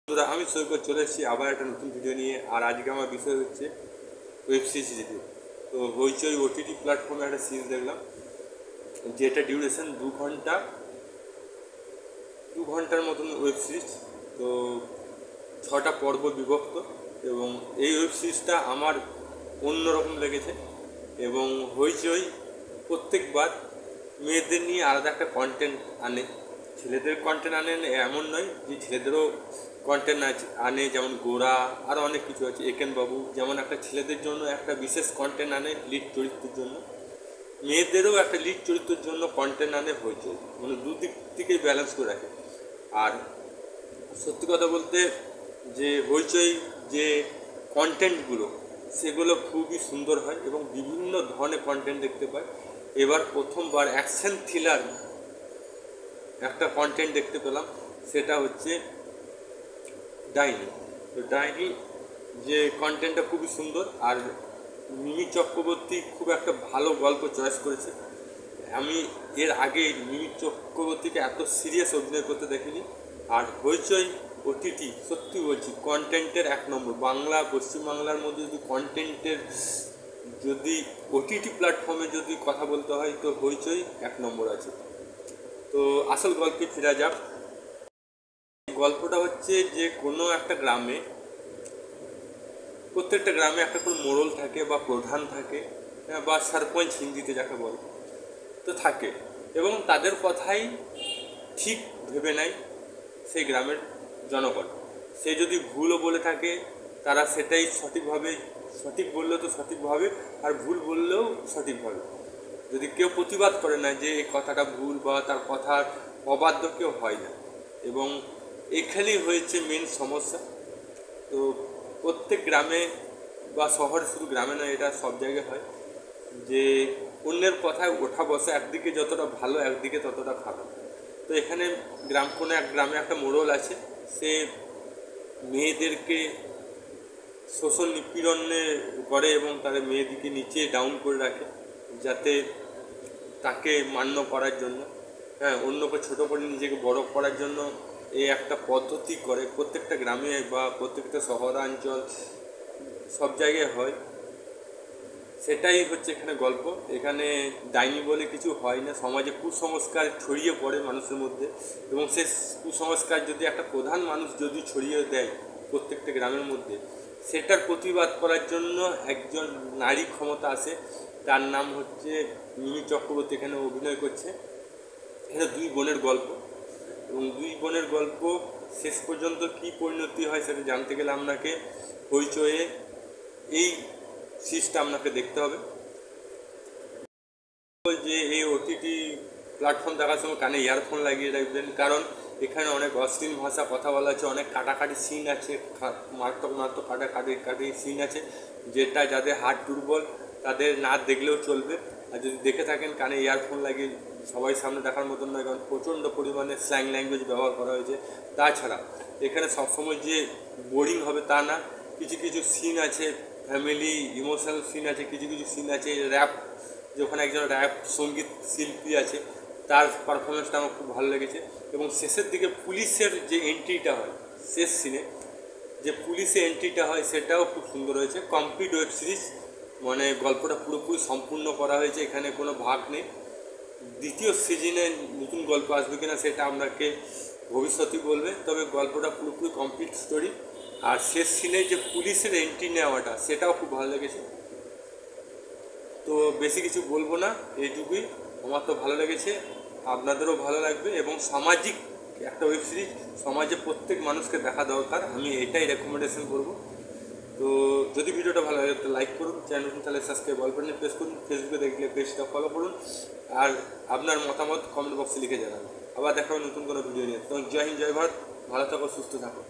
বন্ধুরা, আমি সৈকত চলে এসেছি আবার একটা নতুন ভিডিও নিয়ে। আর আজকে আমার বিষয় হচ্ছে ওয়েব সিরিজ রিভিউ। তো হইচই ওটিটি প্ল্যাটফর্মে একটা সিরিজ দেখলাম, যেটা ডিউরেশন 2 ঘন্টা, 2 ঘন্টার মতন ওয়েব সিরিজ। তো 6টা পর্ব বিভক্ত, এবং এই ওয়েব সিরিজটা আমার অন্যরকম লেগেছে। এবং হইচই প্রত্যেকবার মেয়েদের নিয়ে আলাদা একটা কন্টেন্ট আনে। ছেলেদের কন্টেন্ট আনে এমন নয়, যে ছেলেদেরও কন্টেন্ট আনে, যেমন গোরা, আরও অনেক কিছু আছে। একেন বাবু যেমন একটা ছেলেদের জন্য একটা বিশেষ কন্টেন্ট আনে লিড চরিত্রের জন্য, মেয়েদেরও একটা লিড চরিত্রের জন্য কন্টেন্ট আনে হইচই। মানে দুদিক থেকেই ব্যালেন্স করে রাখে। আর সত্যি কথা বলতে, যে হইচই যে কন্টেন্টগুলো, সেগুলো খুবই সুন্দর হয় এবং বিভিন্ন ধরনের কন্টেন্ট দেখতে পায়। এবার প্রথমবার অ্যাকশন থ্রিলার একটা কন্টেন্ট দেখতে পেলাম, সেটা হচ্ছে ডাইনি। তো ডাইনি যে কন্টেন্টটা খুবই সুন্দর। আর মিমি চক্রবর্তী খুব একটা ভালো গল্প চয়েস করেছে। আমি এর আগে মিমি চক্রবর্তীকে এত সিরিয়াস অভিনয় করতে দেখিনি। আর হইচই ওটিটি সত্যি বলছি কন্টেন্টের 1 নম্বর। বাংলা, পশ্চিমবাংলার মধ্যে যদি কন্টেন্টের, যদি ওটিটি প্ল্যাটফর্মে যদি কথা বলতে হয়, তো হইচই 1 নম্বর আছে। তো আসল গল্পে ফেরা যাক। গল্পটা হচ্ছে যে কোনো একটা গ্রামে, প্রত্যেকটা গ্রামে একটা কোনো মোড়ল থাকে বা প্রধান থাকে, বা সরপঞ্চ হিন্দিতে যাকে বলে, তো থাকে। এবং তাদের কথাই ঠিক ভেবে নেয় সেই গ্রামের জনগণ। সে যদি ভুলও বলে থাকে, তারা সেটাই সঠিকভাবে, সঠিক বললে তো সঠিকভাবে, আর ভুল বললেও সঠিকভাবে। যদি কেউ প্রতিবাদ করে না যে এই কথাটা ভুল, বা তার কথার অবাধ্য কেউ হয় না। এবং এখানেই হয়েছে মেন সমস্যা। তো প্রত্যেক গ্রামে বা শহরে, শুধু গ্রামে নয়, এটা সব জায়গায় হয়, যে অন্যের কথায় ওঠা বসা একদিকে যতটা ভালো, একদিকে ততটা খারাপ। তো এখানে কোনো এক গ্রামে একটা মোড়ল আছে। সে মেয়েদেরকে শোষণ নিপীড়নে করে এবং তাদের মেয়েদিকে নিচে ডাউন করে রাখে, যাতে তাকে মান্য করার জন্য, অন্যকে ছোট করে নিজেকে বড় করার জন্য এই একটা পদ্ধতি করে। প্রত্যেকটা গ্রামে বা প্রত্যেকটা শহরাঞ্চল, সব জায়গায় হয়। সেটাই হচ্ছে এখানে গল্প। এখানে ডাইনি বলে কিছু হয় না। সমাজে কুসংস্কার ছড়িয়ে পড়ে মানুষের মধ্যে, এবং সে কুসংস্কার যদি একটা প্রধান মানুষ যদি ছড়িয়ে দেয় প্রত্যেকটা গ্রামের মধ্যে, সেটার প্রতিবাদ করার জন্য একজন নারী ক্ষমতা আসে। তার নাম হচ্ছে মিমি চক্রবর্তী, এখানে অভিনয় করছে। এটা 2 বোনের গল্প, এবং 2 বোনের গল্প শেষ পর্যন্ত কী পরিণতি হয় সেটা জানতে গেলে আপনাকে হইচয়ে এই সিরিজটা আপনাকে দেখতে হবে। যে এই ওটিটি প্ল্যাটফর্ম দেখার সময় কানে ইয়ারফোন লাগিয়ে রাখবেন, কারণ এখানে অনেক অশ্লীল ভাষা কথা বলা আছে, অনেক কাটাকাটি সিন আছে, মারাত্মক মারাত্মক কাটাকাটি সিন আছে, যেটা যাদের হার্ট দুর্বল তাদের না দেখলেও চলবে। আর যদি দেখে থাকেন, কানে ইয়ারফোন লাগিয়ে, সবাই সামনে দেখার মতন নয়, কারণ প্রচণ্ড পরিমাণে স্ল্যাং ল্যাঙ্গুয়েজ ব্যবহার করা হয়েছে। তাছাড়া এখানে সবসময় যে বোরিং হবে তা না, কিছু কিছু সিন আছে ফ্যামিলি ইমোশনাল সিন আছে, কিছু কিছু সিন আছে র্যাপ, যে ওখানে একজন র্যাপ সঙ্গীত শিল্পী আছে, তার পারফরমেন্সটা আমার খুব ভালো লেগেছে। এবং শেষের দিকে পুলিশের যে এন্ট্রিটা হয়, শেষ সিনে যে পুলিশের এন্ট্রিটা হয়, সেটাও খুব সুন্দর হয়েছে। কমপ্লিট ওয়েব সিরিজ, মানে গল্পটা পুরোপুরি সম্পূর্ণ করা হয়েছে, এখানে কোনো ভাগ নেই। দ্বিতীয় সিজনে নতুন গল্প আসবে কিনা সেটা আপনাকে ভবিষ্যতেই বলবে, তবে গল্পটা পুরোপুরি কমপ্লিট স্টোরি। আর শেষ সিনে যে পুলিশের এন্ট্রি নেওয়াটা, সেটাও খুব ভালো লেগেছে। তো বেশি কিছু বলবো না, এইটুকুই। আমার তো ভালো লেগেছে, আপনাদেরও ভালো লাগবে। এবং সামাজিক একটা ওয়েব সিরিজ, সমাজে প্রত্যেক মানুষকে দেখা দরকার, আমি এটাই রেকমেন্ডেশন করব। তো যদি ভিডিওটা ভালো লাগে তো লাইক করুন, চ্যানেল তাহলে সাবস্ক্রাইব অল বাটনে প্রেস করুন, ফেসবুকে দেখলে পেজটা ফলো করুন, আর আপনার মতামত কমেন্ট বক্সে লিখে জানান। আবার দেখা হবে নতুন কোনো ভিডিও নিয়ে। তো জয় হিন্দ, জয় ভারত, ভালো থাকো, সুস্থ থাকো।